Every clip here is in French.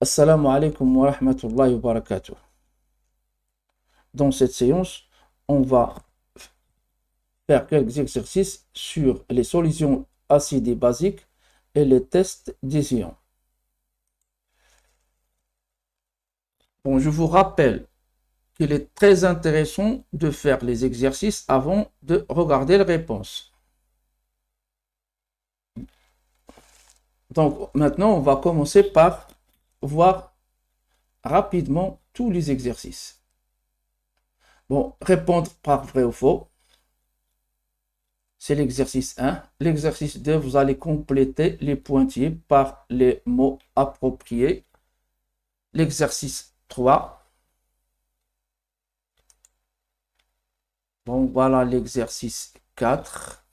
Assalamu alaikum wa rahmatullahi wa barakatuh. Dans cette séance, on va faire quelques exercices sur les solutions acides et basiques et les tests des ions. Bon, je vous rappelle qu'il est très intéressant de faire les exercices avant de regarder les réponses. Donc maintenant, on va commencer par voir rapidement tous les exercices. Bon, répondre par vrai ou faux, c'est l'exercice 1. L'exercice 2, vous allez compléter les pointillés par les mots appropriés. L'exercice 3. Bon, voilà l'exercice 4.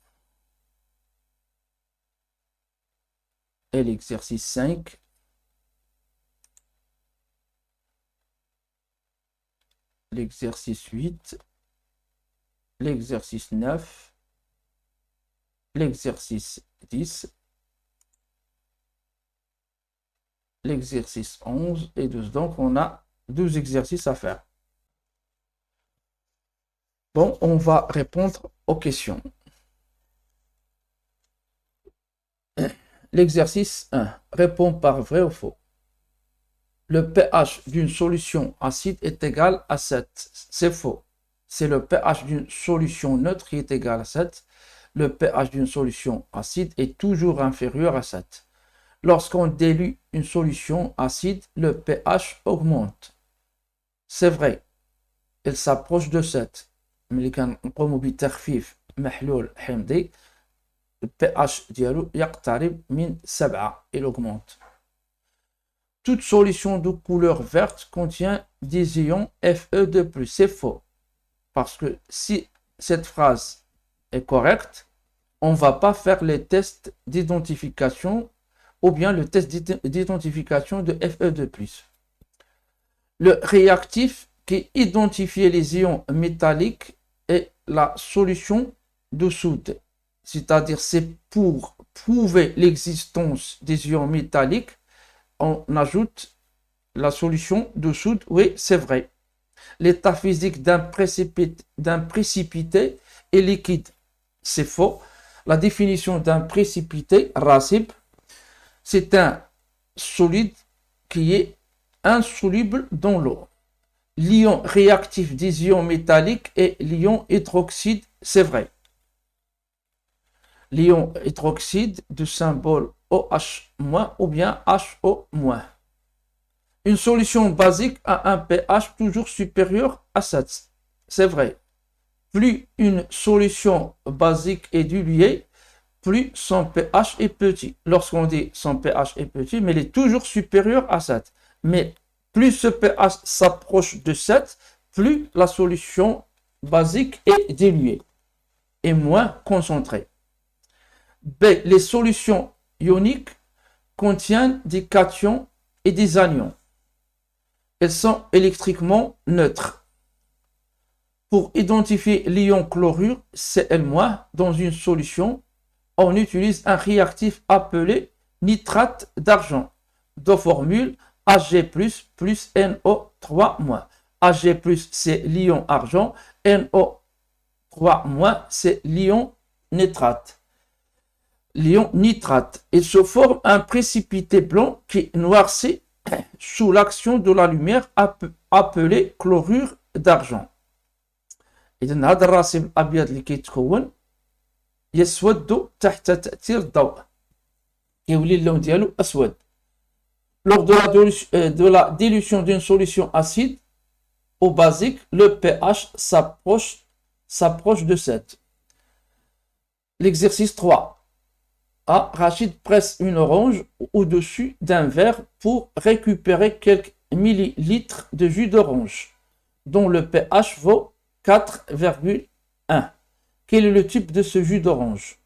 Et l'exercice 5. L'exercice 8. L'exercice 9. L'exercice 10. L'exercice 11 et 12. Donc, on a 12 exercices à faire. Bon, on va répondre aux questions. L'exercice 1. Réponds par vrai ou faux. Le pH d'une solution acide est égal à 7. C'est faux. C'est le pH d'une solution neutre qui est égal à 7. Le pH d'une solution acide est toujours inférieur à 7. Lorsqu'on dilue une solution acide, le pH augmente. C'est vrai. Il s'approche de 7. Mais quand on قوم بتخفيف محلول حمضي le pH ديالو يقترب من 7. Il augmente. Toute solution de couleur verte contient des ions Fe2+. C'est faux. Parce que si cette phrase est correcte, on ne va pas faire les tests d'identification ou bien le test d'identification de Fe2+. Le réactif qui identifie les ions métalliques est la solution de soude. C'est-à-dire c'est pour prouver l'existence des ions métalliques, on ajoute la solution de soude. Oui, c'est vrai. L'état physique d'un précipité est liquide. C'est faux. La définition d'un précipité, rasib, c'est un solide qui est insoluble dans l'eau. L'ion réactif des ions métalliques est l'ion hydroxyde, c'est vrai. L'ion hydroxyde du symbole OH- ou bien HO-. Une solution basique a un pH toujours supérieur à 7. C'est vrai. Plus une solution basique est diluée, plus son pH est petit. Lorsqu'on dit son pH est petit, mais il est toujours supérieur à 7. Mais plus ce pH s'approche de 7, plus la solution basique est diluée et moins concentrée. B. Les solutions ioniques contiennent des cations et des anions. Elles sont électriquement neutres. Pour identifier l'ion chlorure Cl- dans une solution, on utilise un réactif appelé nitrate d'argent. Deux formules Ag+, plus NO3-. Ag+, c'est l'ion argent, NO3- c'est l'ion nitrate. L'ion nitrate. Il se forme un précipité blanc qui noircit sous l'action de la lumière appelée chlorure d'argent. إذن هذا الراسب الأبيض اللي كيتكون يسود تحت تأثير الضوء كيولي اللون ديالو أسود. Lors de la dilution d'une solution acide ou basique, le pH s'approche de 7. L'exercice 3. A. Rachid presse une orange au-dessus d'un verre pour récupérer quelques millilitres de jus d'orange, dont le pH vaut 4,1. Quel est le type de ce jus d'orange?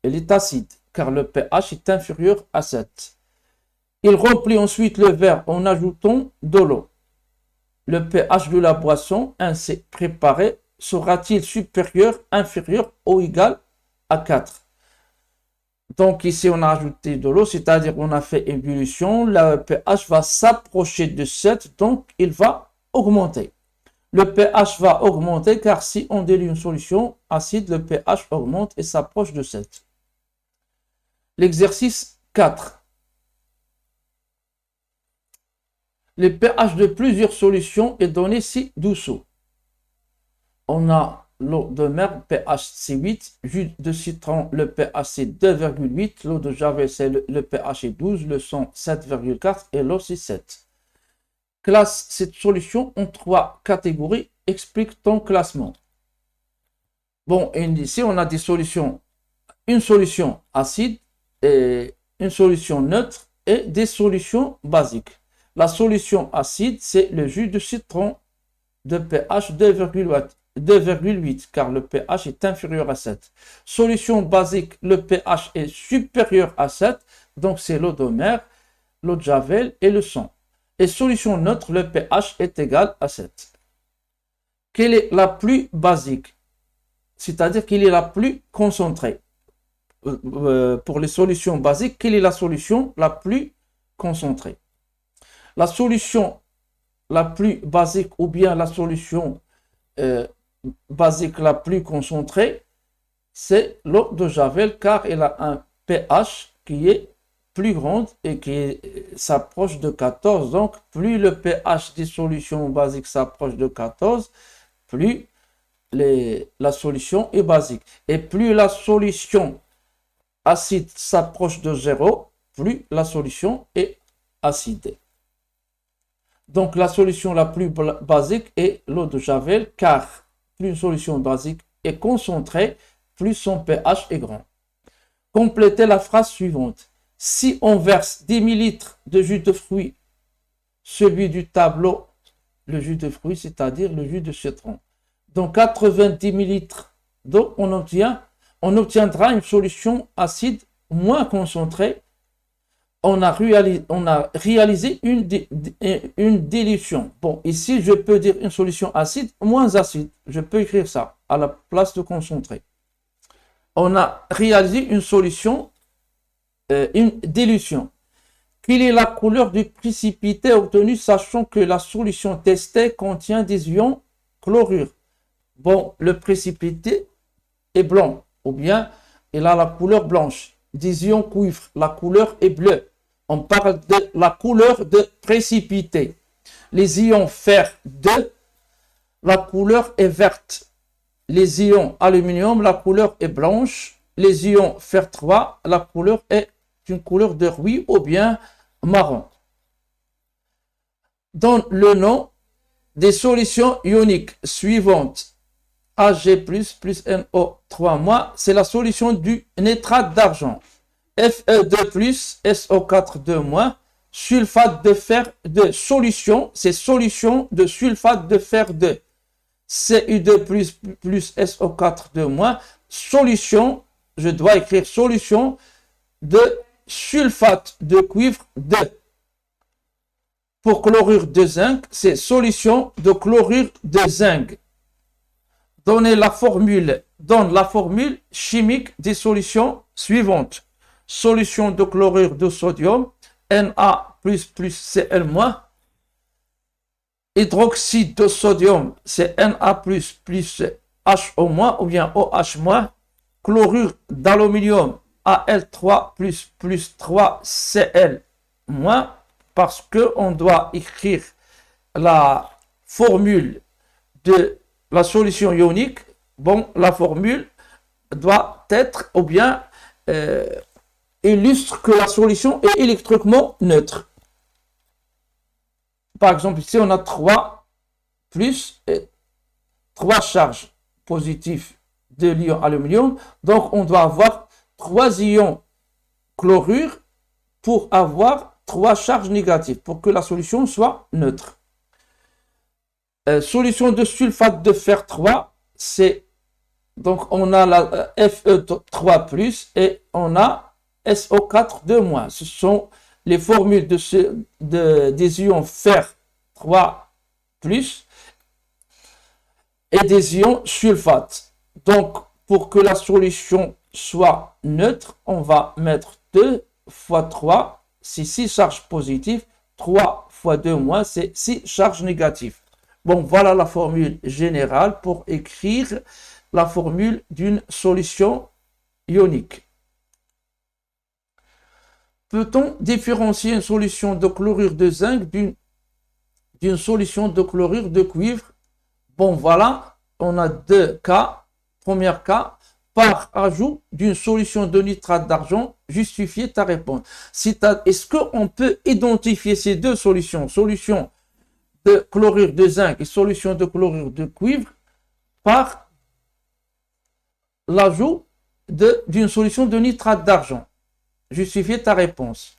Il est acide, car le pH est inférieur à 7. Il remplit ensuite le verre en ajoutant de l'eau. Le pH de la boisson ainsi préparée sera-t-il supérieur, inférieur ou égal à 4? Donc ici, on a ajouté de l'eau, c'est-à-dire on a fait ébullition. Le pH va s'approcher de 7, donc il va augmenter. Le pH va augmenter car si on dilue une solution acide, le pH augmente et s'approche de 7. L'exercice 4. Le pH de plusieurs solutions est donné ci-dessous. On a l'eau de mer, pH c'est 8, jus de citron, le pH c'est 2,8, l'eau de javel, c'est le pH est 12, le sang 7,4 et l'eau c'est 7. Classe cette solution en 3 catégories, explique ton classement. Bon, et ici on a des solutions, une solution acide, et une solution neutre et des solutions basiques. La solution acide, c'est le jus de citron de pH 2,8 car le pH est inférieur à 7. Solution basique, le pH est supérieur à 7, donc c'est l'eau de mer, l'eau de javel et le sang. Et solution neutre, le pH est égal à 7. Quelle est la plus basique? C'est-à-dire qu'elle est la plus concentrée. Pour les solutions basiques, quelle est la solution la plus concentrée? La solution la plus basique ou bien la solution basique la plus concentrée, c'est l'eau de javel car elle a un pH qui est plus grand et qui s'approche de 14. Donc, plus le pH des solutions basiques s'approche de 14, plus la solution est basique. Et plus la solution acide s'approche de 0, plus la solution est acide. Donc, la solution la plus basique est l'eau de javel, car plus une solution basique est concentrée, plus son pH est grand. Complétez la phrase suivante. Si on verse 10 ml de jus de fruits, celui du tableau, le jus de fruits, c'est-à-dire le jus de citron, dans 90 ml d'eau, on obtiendra une solution acide moins concentrée. On a réalisé une dilution. Bon, ici, je peux dire une solution acide, moins acide. Je peux écrire ça à la place de concentré. On a réalisé une solution, une dilution. Quelle est la couleur du précipité obtenu, sachant que la solution testée contient des ions chlorure? Bon, le précipité est blanc, ou bien il a la couleur blanche. Des ions cuivre, la couleur est bleue. On parle de la couleur de précipité. Les ions fer 2, la couleur est verte. Les ions aluminium, la couleur est blanche. Les ions fer 3, la couleur est une couleur de riz ou bien marron. Donne le nom des solutions ioniques suivantes. Ag+, plus NO3-, c'est la solution du nitrate d'argent. Fe2+, SO4-2-, sulfate de fer 2. Solution, c'est solution de sulfate de fer 2. Cu2+, plus SO4-2-, solution, je dois écrire solution de sulfate de cuivre 2. Pour chlorure de zinc, c'est solution de chlorure de zinc. Donne la formule chimique des solutions suivantes. Solution de chlorure de sodium, Na++ Cl-. Hydroxyde de sodium, c'est Na++ HO-, ou bien OH-. Chlorure d'aluminium, Al3++ 3Cl-, parce qu'on doit écrire la formule de la solution ionique. Bon, la formule doit être, ou bien illustre que la solution est électriquement neutre. Par exemple, ici, on a 3 charges positives de l'ion aluminium. Donc, on doit avoir 3 ions chlorure pour avoir 3 charges négatives, pour que la solution soit neutre. Solution de sulfate de fer 3, c'est donc on a la Fe3+, et on a SO4-2-. Ce sont les formules des ions fer 3+, et des ions sulfate. Donc, pour que la solution soit neutre, on va mettre 2 fois 3, c'est 6 charges positives. 3 fois 2 moins, c'est 6 charges négatives. Bon, voilà la formule générale pour écrire la formule d'une solution ionique. Peut-on différencier une solution de chlorure de zinc d'une solution de chlorure de cuivre? Bon, voilà, on a deux cas. Premier cas, par ajout d'une solution de nitrate d'argent, justifier ta réponse. Est-ce qu'on peut identifier ces deux solutions, solution de chlorure de zinc et solution de chlorure de cuivre, par l'ajout d'une solution de nitrate d'argent? Justifier ta réponse.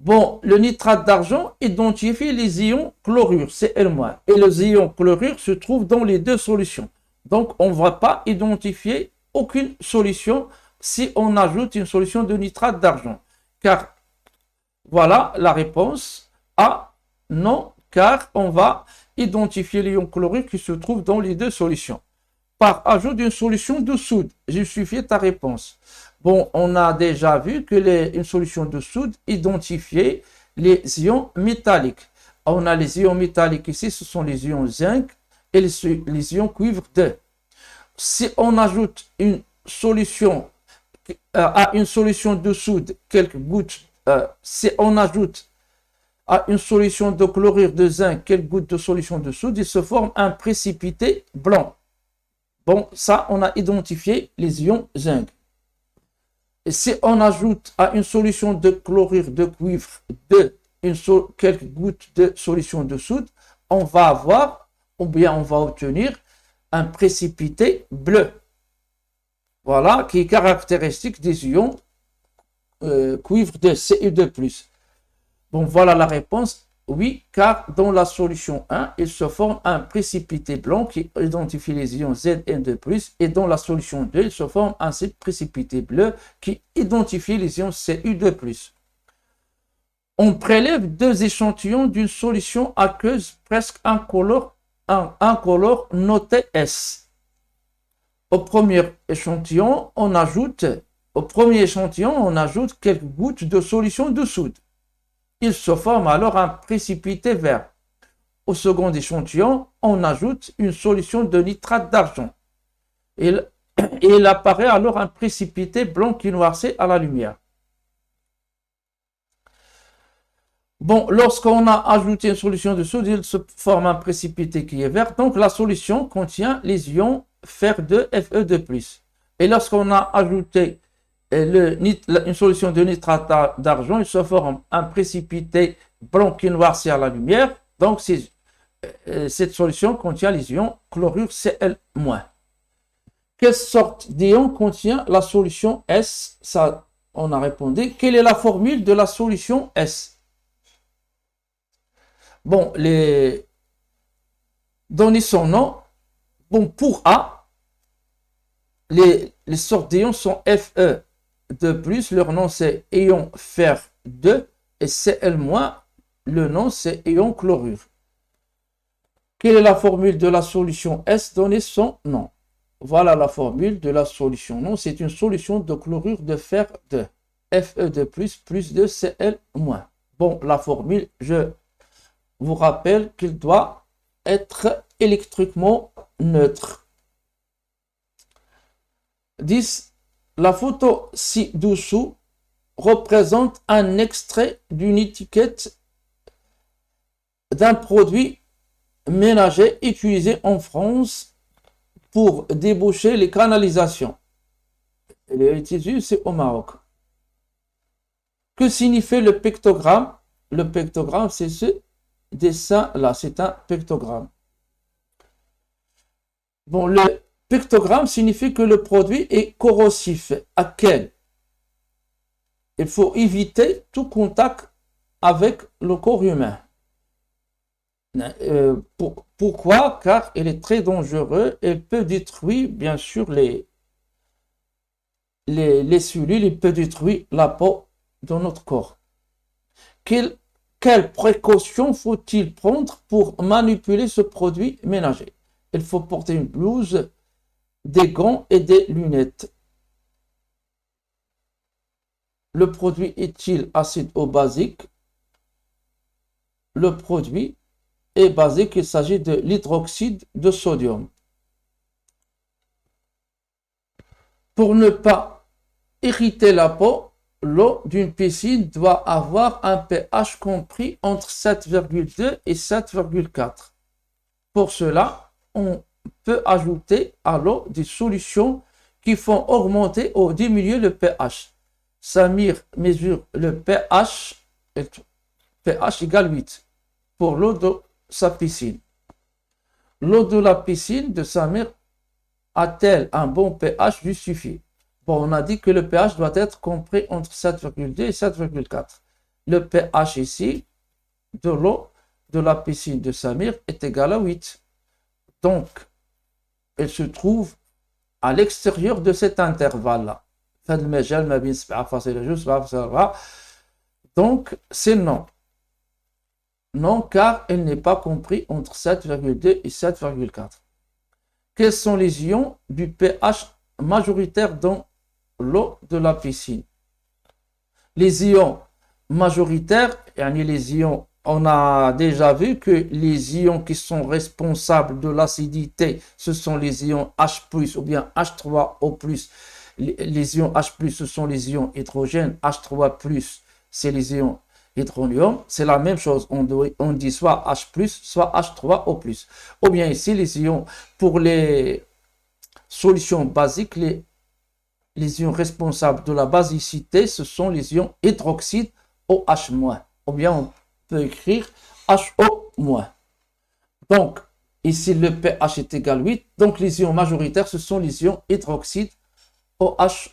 Bon, le nitrate d'argent identifie les ions chlorure, Cl-, et les ions chlorure se trouvent dans les deux solutions. Donc, on ne va pas identifier aucune solution si on ajoute une solution de nitrate d'argent. Car, voilà la réponse A, non, car on va identifier l'ion chlorure qui se trouve dans les deux solutions. Par ajout d'une solution de soude, justifier ta réponse. Bon, on a déjà vu que une solution de soude identifiait les ions métalliques. On a les ions métalliques ici, ce sont les ions zinc et les ions cuivre 2. Si on ajoute une solution à une solution de soude, quelques gouttes, si on ajoute à une solution de chlorure de zinc quelques gouttes de solution de soude, il se forme un précipité blanc. Bon, ça, on a identifié les ions zinc. Et si on ajoute à une solution de chlorure de cuivre quelques gouttes de solution de soude, on va avoir, ou bien on va obtenir un précipité bleu. Voilà, qui est caractéristique des ions cuivre de Cu2+. Bon, voilà la réponse. Oui, car dans la solution 1, il se forme un précipité blanc qui identifie les ions Zn2+, et dans la solution 2, il se forme un précipité bleu qui identifie les ions Cu2+. On prélève deux échantillons d'une solution aqueuse presque incolore noté S. Au premier échantillon, on ajoute quelques gouttes de solution de soude. Il se forme alors un précipité vert. Au second échantillon, on ajoute une solution de nitrate d'argent. Et il apparaît alors un précipité blanc qui noircit à la lumière. Bon, lorsqu'on a ajouté une solution de soude, il se forme un précipité qui est vert. Donc la solution contient les ions Fer2, Fe2+. Et lorsqu'on a ajouté une solution de nitrate d'argent, il se forme un précipité blanc qui noircit à la lumière. Donc, cette solution contient les ions chlorure Cl-. Quelle sorte d'ion contient la solution S? Ça, on a répondu. Quelle est la formule de la solution S? Bon, donner son nom. Bon, pour A, les sortes d'ions sont Fe. De plus, leur nom c'est ion fer 2 et Cl-, le nom c'est ion chlorure. Quelle est la formule de la solution S? Donner son nom. Voilà la formule de la solution. Non, c'est une solution de chlorure de fer 2. Fe2+, plus 2 Cl-. Bon, la formule, je vous rappelle qu'il doit être électriquement neutre. 10. La photo ci-dessous représente un extrait d'une étiquette d'un produit ménager utilisé en France pour déboucher les canalisations. Il est utilisé au Maroc. Que signifie le pictogramme? Le pictogramme, c'est ce dessin-là, c'est un pictogramme. Bon, le pictogramme signifie que le produit est corrosif. À quel? Il faut éviter tout contact avec le corps humain. Pourquoi? Car il est très dangereux. Il peut détruire, bien sûr, les cellules. Il peut détruire la peau de notre corps. Quelles précautions faut-il prendre pour manipuler ce produit ménager? Il faut porter une blouse, des gants et des lunettes. le produit est-il acide ou basique? Le produit est basique, il s'agit de l'hydroxyde de sodium. Pour ne pas irriter la peau, l'eau d'une piscine doit avoir un pH compris entre 7,2 et 7,4. Pour cela, on peut ajouter à l'eau des solutions qui font augmenter ou diminuer le pH. Samir mesure le pH égale 8 pour l'eau de sa piscine. L'eau de la piscine de Samir a-t-elle un bon pH justifié? Bon, on a dit que le pH doit être compris entre 7,2 et 7,4. Le pH ici de l'eau de la piscine de Samir est égal à 8. Donc, elle se trouve à l'extérieur de cet intervalle-là. Donc, c'est non. Non, car elle n'est pas compris entre 7,2 et 7,4. Quels sont les ions du pH majoritaire dans l'eau de la piscine? Les ions majoritaires, les ions, on a déjà vu que les ions qui sont responsables de l'acidité, ce sont les ions H+, ou bien H3O+. Les ions H+, ce sont les ions hydrogène, H3+, c'est les ions hydronium, c'est la même chose, on dit soit H+, soit H3O+. Ou bien ici, les ions, pour les solutions basiques, les ions responsables de la basicité, ce sont les ions hydroxyde OH-. Ou bien on peut écrire HO-. Donc, ici, le pH est égal à 8. Donc, les ions majoritaires, ce sont les ions hydroxyde OH-.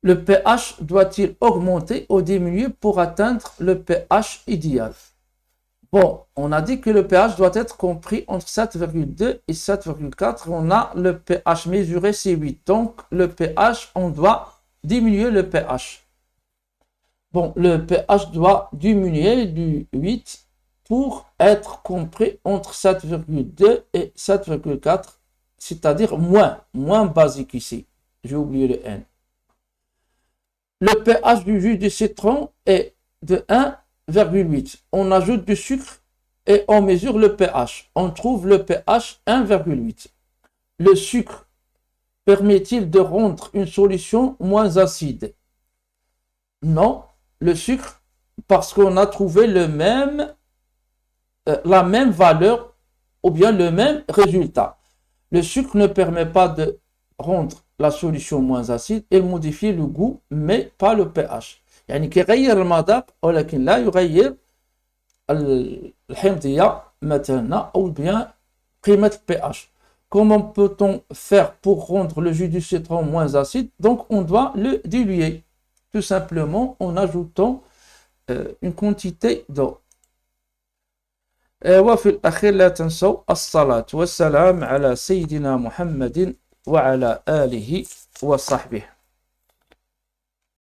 Le pH doit-il augmenter ou diminuer pour atteindre le pH idéal? Bon, on a dit que le pH doit être compris entre 7,2 et 7,4. On a le pH mesuré, c'est 8. Donc, le pH, on doit diminuer le pH. Bon, le pH doit diminuer du 8 pour être compris entre 7,2 et 7,4, c'est-à-dire moins basique ici. J'ai oublié le N. Le pH du jus de citron est de 1,8. On ajoute du sucre et on mesure le pH. On trouve le pH 1,8. Le sucre permet-il de rendre une solution moins acide? Non, le sucre, parce qu'on a trouvé la même valeur ou bien le même résultat. Le sucre ne permet pas de rendre la solution moins acide, elle modifie le goût mais pas le pH. يعني كيغير المذاق ولكن لا يغير الحمضية مثلا ou bien قيمة pH. Comment peut-on faire pour rendre le jus du citron moins acide? Donc on doit le diluer tout simplement en ajoutant une quantité d'eau. وفي الأخير لا تنسوا الصلاة والسلام على سيدنا محمد وعلى آله وصحبه.